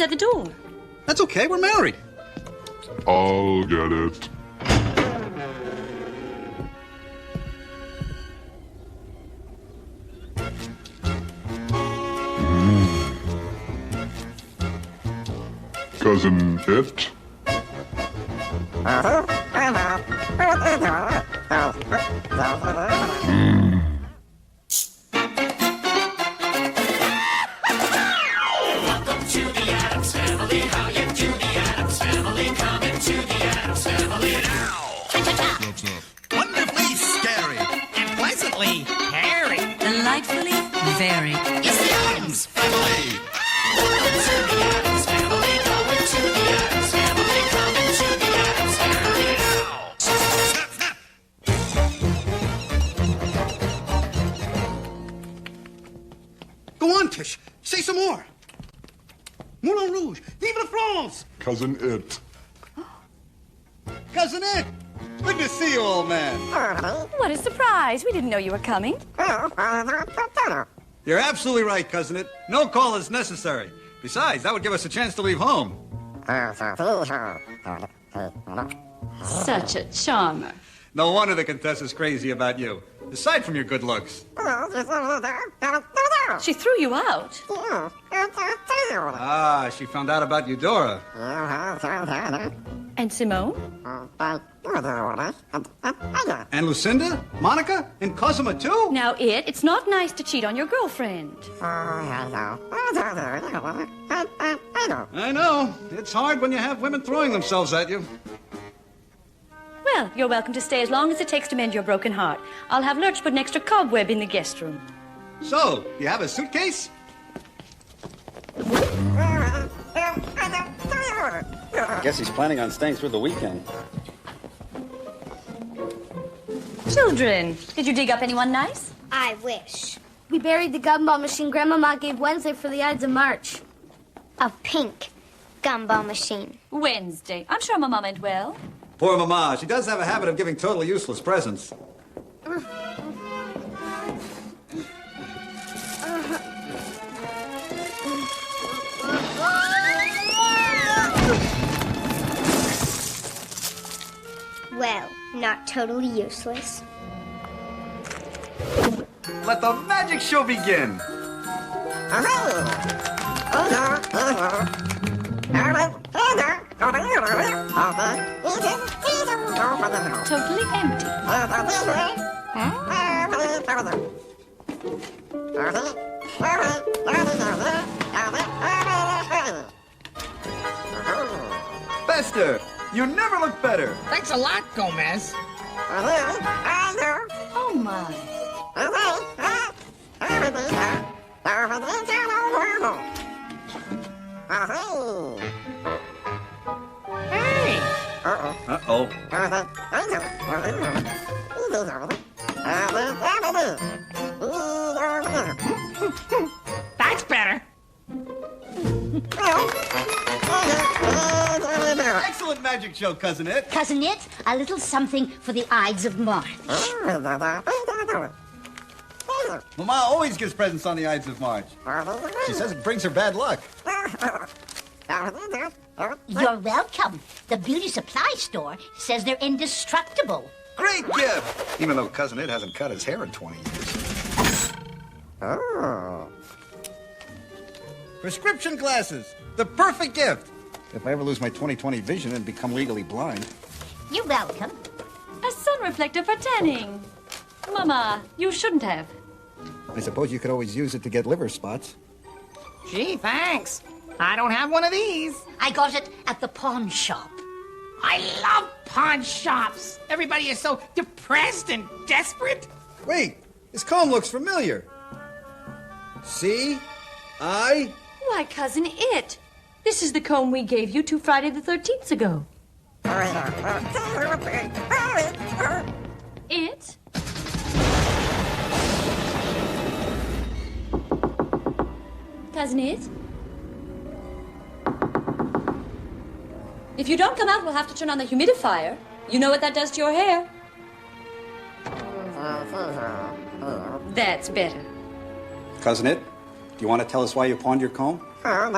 at the door. That's okay, we're married. I'll get it. Cousin It? Welcome to the Addams Family. How you do, the Addams Family? Come into the Addams Family now. Wonderfully scary and pleasantly hairy. Delightfully very. It's the Addams Family. Welcome to the Addams Family. Go into the Addams Family. Come into the Addams Family now. Snap, snap. Go on, Tish. Say some more. Moulin Rouge. Vive la France. Cousin It. Cousin Ed. Good to see you, old man. What a surprise. We didn't know you were coming. You're absolutely right, Cousin Ed. No call is necessary. Besides, that would give us a chance to leave home. Such a charmer. No wonder the Contessa's crazy about you. Aside from your good looks. She threw you out. Ah, she found out about Eudora. And Simone? And Lucinda? Monica? And Cosima, too? Now, it's not nice to cheat on your girlfriend. I know. It's hard when you have women throwing themselves at you. Well, you're welcome to stay as long as it takes to mend your broken heart. I'll have Lurch put an extra cobweb in the guest room. So, you have a suitcase? Guess he's planning on staying through the weekend. Children, did you dig up anyone nice? I wish. We buried the gumball machine Grandmama gave Wednesday for the Ides of March. A pink gumball machine. Wednesday. I'm sure Mama meant well. Poor Mama. She does have a habit of giving totally useless presents. Well, not totally useless. Let the magic show begin. Totally empty. Bester, you never look better. Thanks a lot, Gomez. Oh, my. Hey, Uh-oh. that's better. Excellent magic show, Cousin It. Cousin It, a little something for the Ides of March. Mama always gives presents on the Ides of March. She says it brings her bad luck. You're welcome. The beauty supply store says they're indestructible. Great gift! Even though Cousin It hasn't cut his hair in 20 years. Oh. Prescription glasses. The perfect gift. If I ever lose my 20/20 vision and become legally blind. You're welcome. A sun reflector for tanning. Mama, you shouldn't have. I suppose you could always use it to get liver spots. Gee, thanks. I don't have one of these. I got it at the pawn shop. I love pawn shops. Everybody is so depressed and desperate. Wait, this comb looks familiar. See? Why, Cousin It. This is the comb we gave you 2 Friday the 13th ago. It? Cousin It? If you don't come out, we'll have to turn on the humidifier. You know what that does to your hair. That's better. Cousin It, do you want to tell us why you pawned your comb? Cousin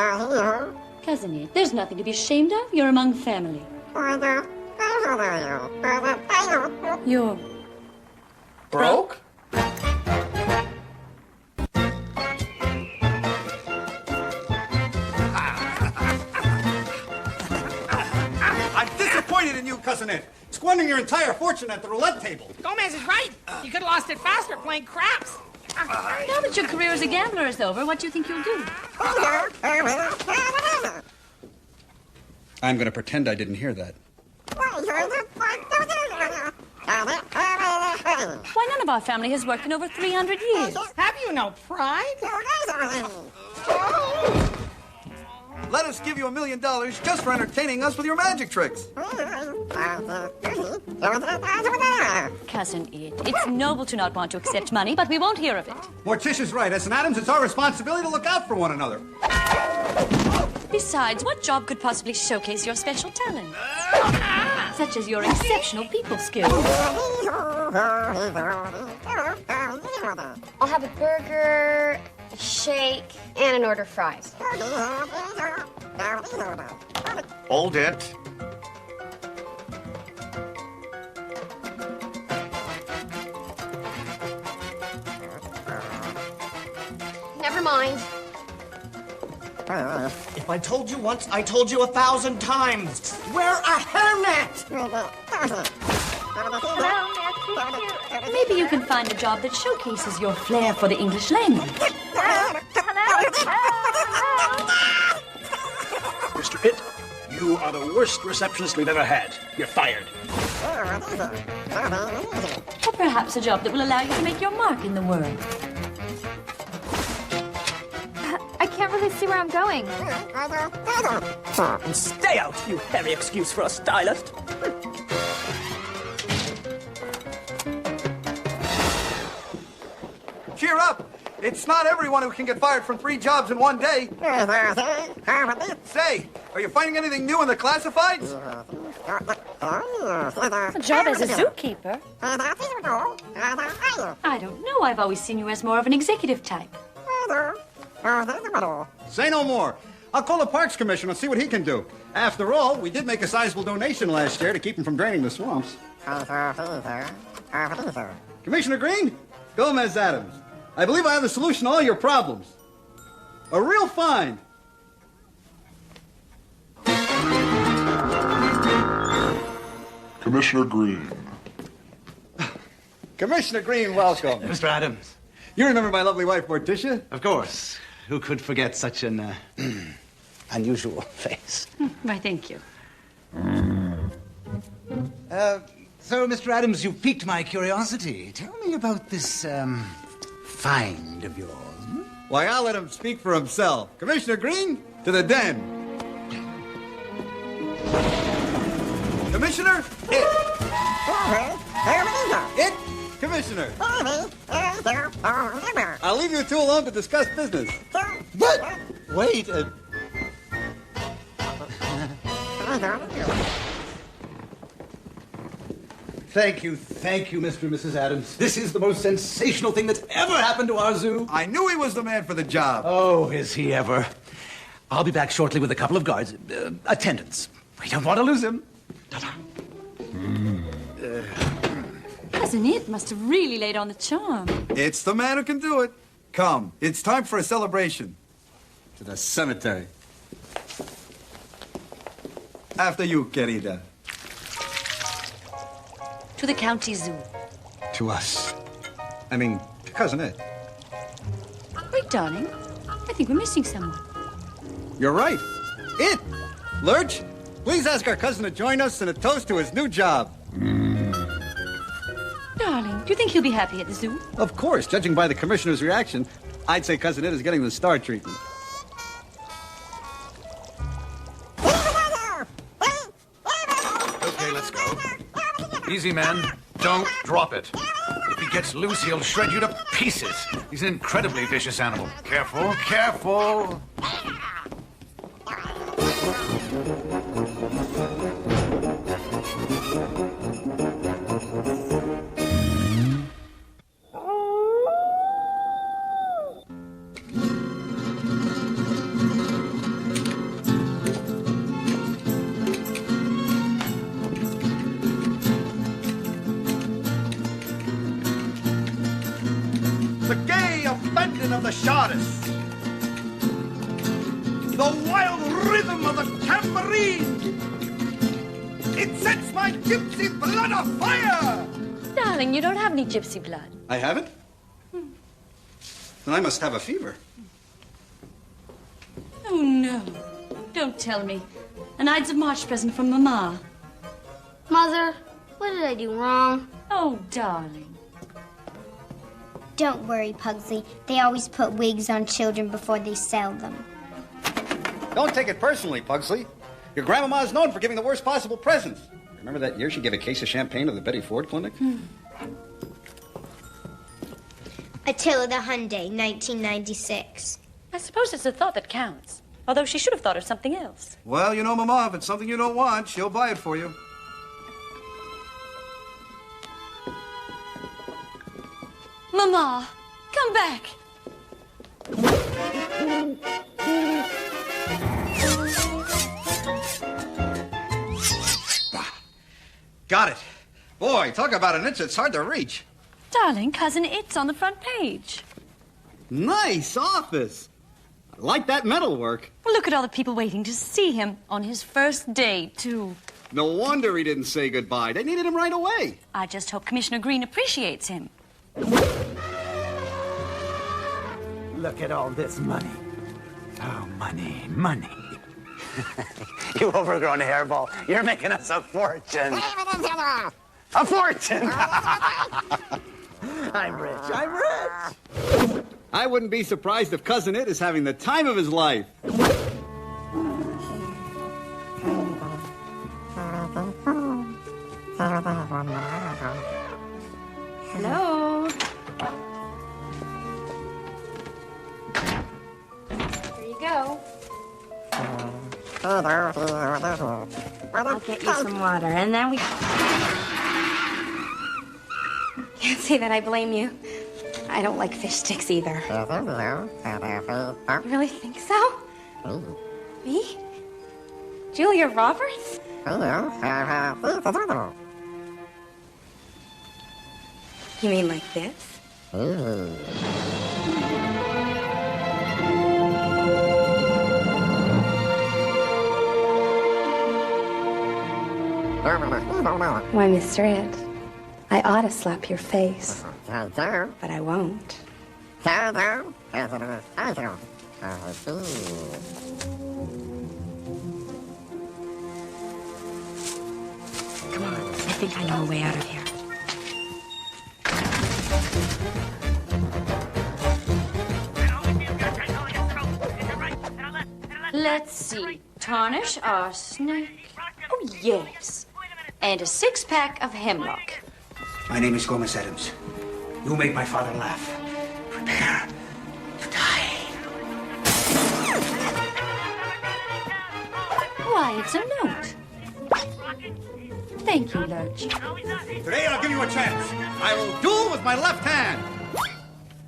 Cousin Ed, there's nothing to be ashamed of. You're among family. You're Broke? I'm disappointed in you, Cousin Ed. Squandering your entire fortune at the roulette table. Gomez is right. You could have lost it faster playing craps. Now that your career as a gambler is over, what do you think you'll do? I'm going to pretend I didn't hear that. Why, none of our family has worked in over 300 years. Have you no pride? Let us give you $1 million just for entertaining us with your magic tricks. Cousin Ed, it's noble to not want to accept money, but we won't hear of it. Morticia's right. As an Addams, it's our responsibility to look out for one another. Besides, what job could possibly showcase your special talent? Such as your exceptional people skills. I'll have a burger, a shake, and an order of fries. Hold it. Never mind. If I told you once, I told you 1,000 times. Wear a hairnet! Maybe you can find a job that showcases your flair for the English language. Mr. Pitt, you are the worst receptionist we've ever had. You're fired. Or perhaps a job that will allow you to make your mark in the world. I can't really see where I'm going. Stay out, you hairy excuse for a stylist. Cheer up. It's not everyone who can get fired from 3 jobs in one day. Say, are you finding anything new in the classifieds? A job as a zookeeper? I don't know. I've always seen you as more of an executive type. Say no more. I'll call the Parks Commissioner and see what he can do. After all, we did make a sizable donation last year to keep him from draining the swamps. Commissioner Green? Gomez Addams. I believe I have the solution to all your problems. A real find. Commissioner Green. Commissioner Green, welcome. Mr. Addams. You remember my lovely wife, Morticia? Of course. Who could forget such an unusual face? Why, thank you. So, Mr. Addams, you've piqued my curiosity. Tell me about this, find of yours. Why, I'll let him speak for himself. Commissioner Green, to the den. Commissioner, it. It, Commissioner. I'll leave you two alone to discuss business. But, wait, Thank you, Mr. and Mrs. Addams. This is the most sensational thing that's ever happened to our zoo. I knew he was the man for the job. Oh, is he ever? I'll be back shortly with a couple of guards. Attendants. We don't want to lose him. Cousin Ed must have really laid on the charm. It's the man who can do it. Come, it's time for a celebration. To the cemetery. After you, querida. To the county zoo. To us. I mean, to Cousin Ed. Wait, darling. I think we're missing someone. You're right. It. Lurch, please ask our cousin to join us in a toast to his new job. Darling, do you think he'll be happy at the zoo? Of course, judging by the commissioner's reaction, I'd say Cousin Ed is getting the star treatment. Okay, let's go. Easy, man. Don't drop it. If he gets loose, he'll shred you to pieces. He's an incredibly vicious animal. Careful, careful. shawdis. The wild rhythm of the tambourine. It sets my gypsy blood afire. Darling, you don't have any gypsy blood. I haven't? Then I must have a fever. Oh, no. Don't tell me. An Ides of March present from Mama. Mother, what did I do wrong? Oh, darling. Don't worry, Pugsley. They always put wigs on children before they sell them. Don't take it personally, Pugsley. Your grandmama is known for giving the worst possible presents. Remember that year she gave a case of champagne to the Betty Ford Clinic? Attila the Hyundai, 1996. I suppose it's the thought that counts. Although she should have thought of something else. Well, you know, Mama, if it's something you don't want, she'll buy it for you. Mama, come back. Got it. Boy, talk about an itch that's hard to reach. Darling, Cousin It's on the front page. Nice office. I like that metalwork. Well, look at all the people waiting to see him on his first day, too. No wonder he didn't say goodbye. They needed him right away. I just hope Commissioner Green appreciates him. Look at all this money. Oh, money, money. You overgrown hairball. You're making us a fortune. A fortune! I'm rich. I'm rich. I wouldn't be surprised if Cousin It is having the time of his life. Hello? Here you go. I'll get you some water, and then we... Can't say that I blame you. I don't like fish sticks either. You really think so? Me? Julia Roberts? You mean like this? Why, Mr. Ed, I ought to slap your face, but I won't. Come on, I think I know a way out of here. Let's see. Tarnish, arsenic. Oh, yes. And a 6-pack of hemlock. My name is Gomez Addams. You make my father laugh. Prepare to die. Why, it's a note. Thank you, Lurch. Today I'll give you a chance. I will duel with my left hand.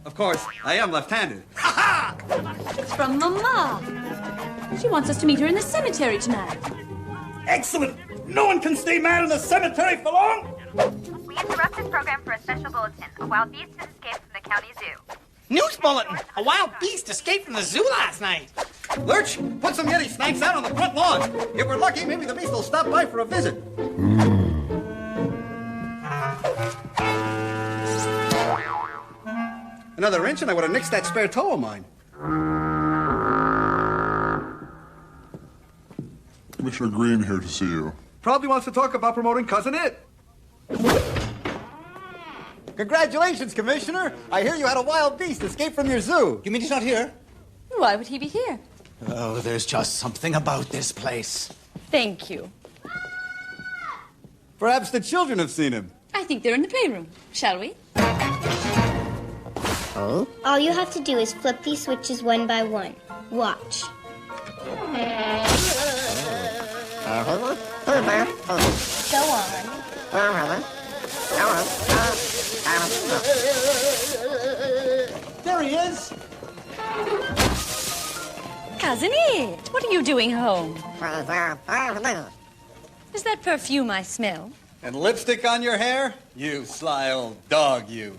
Of course, I am left-handed. It's from Mama. She wants us to meet her in the cemetery tonight. Excellent. No one can stay mad in the cemetery for long. We interrupt this program for a special bulletin. A wild beast has escaped from the county zoo. News bulletin! A wild beast escaped from the zoo last night. Lurch, put some Yeti snakes out on the front lawn. If we're lucky, maybe the beast will stop by for a visit. Another inch and I would have nixed that spare toe of mine. Commissioner Green here to see you. Probably wants to talk about promoting Cousin It. Congratulations, Commissioner. I hear you had a wild beast escape from your zoo. You mean he's not here? Why would he be here? Oh, there's just something about this place. Thank you. Perhaps the children have seen him. I think they're in the playroom. Shall we? Oh? All you have to do is flip these switches one by one. Watch. Go on. There he is. Cousin It, what are you doing home? Is that perfume I smell? And lipstick on your hair? You sly old dog, you.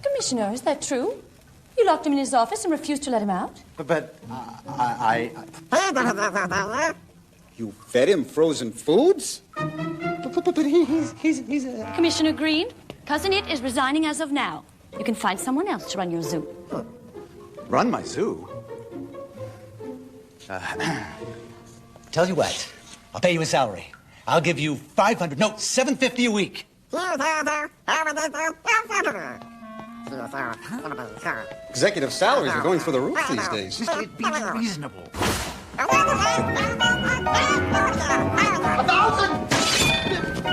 Commissioner, is that true? You locked him in his office and refused to let him out? But You fed him frozen foods? But he's a... Commissioner Green, Cousin It is resigning as of now. You can find someone else to run your zoo. Run my zoo? Tell you what, I'll pay you a salary. I'll give you $750 a week. Executive salaries are going through the roof these days. Mr. It, be reasonable.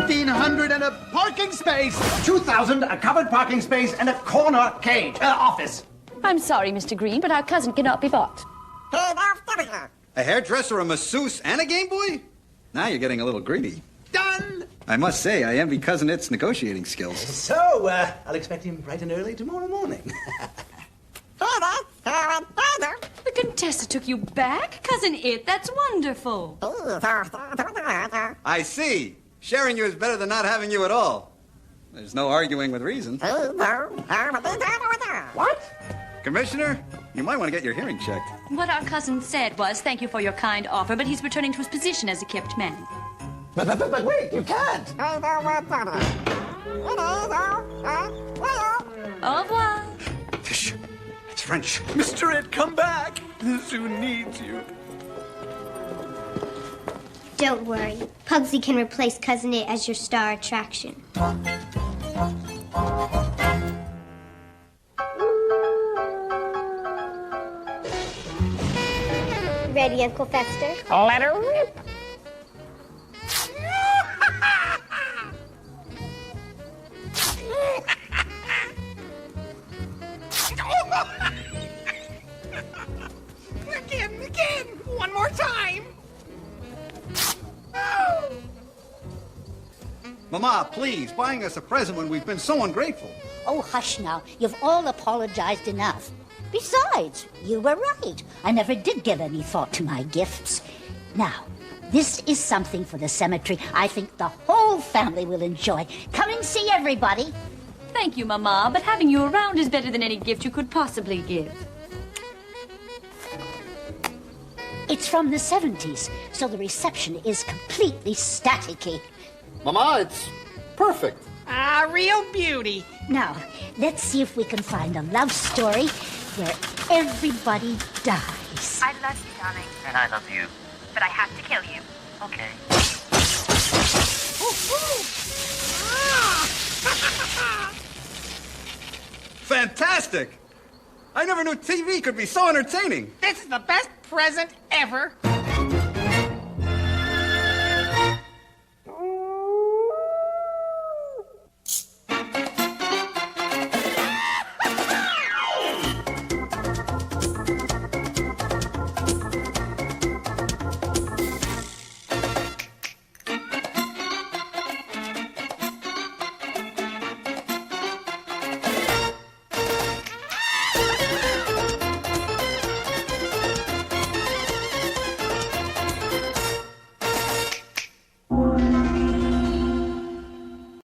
1,500 and a parking space. 2,000 a covered parking space and a corner cage office. I'm sorry, Mr. Green, but our cousin cannot be bought. A hairdresser, a masseuse, and a Game Boy? Now you're getting a little greedy. Done. I must say, I envy Cousin It's negotiating skills. So, I'll expect him bright and early tomorrow morning. The Contessa took you back? Cousin It, that's wonderful. I see. Sharing you is better than not having you at all. There's no arguing with reason. What? Commissioner, you might want to get your hearing checked. What our cousin said was, thank you for your kind offer, but he's returning to his position as a kept man. But wait, you can't. Au revoir. It's French. Mr. It, come back. The zoo needs you. Don't worry. Pugsy can replace Cousin It as your star attraction. Ready, Uncle Fester? Let her rip. Again. One more time. Mama, please, buying us a present when we've been so ungrateful. Oh, hush now. You've all apologized enough. Besides, you were right. I never did give any thought to my gifts. Now, this is something for the cemetery I think the whole family will enjoy. Come and see everybody. Thank you, Mama, but having you around is better than any gift you could possibly give. It's from the 70s, so the reception is completely staticky. Mama, it's perfect. Ah, real beauty. Now, let's see if we can find a love story where everybody dies. I love you, darling. And I love you. But I have to kill you. Okay. Fantastic! I never knew TV could be so entertaining. This is the best present ever.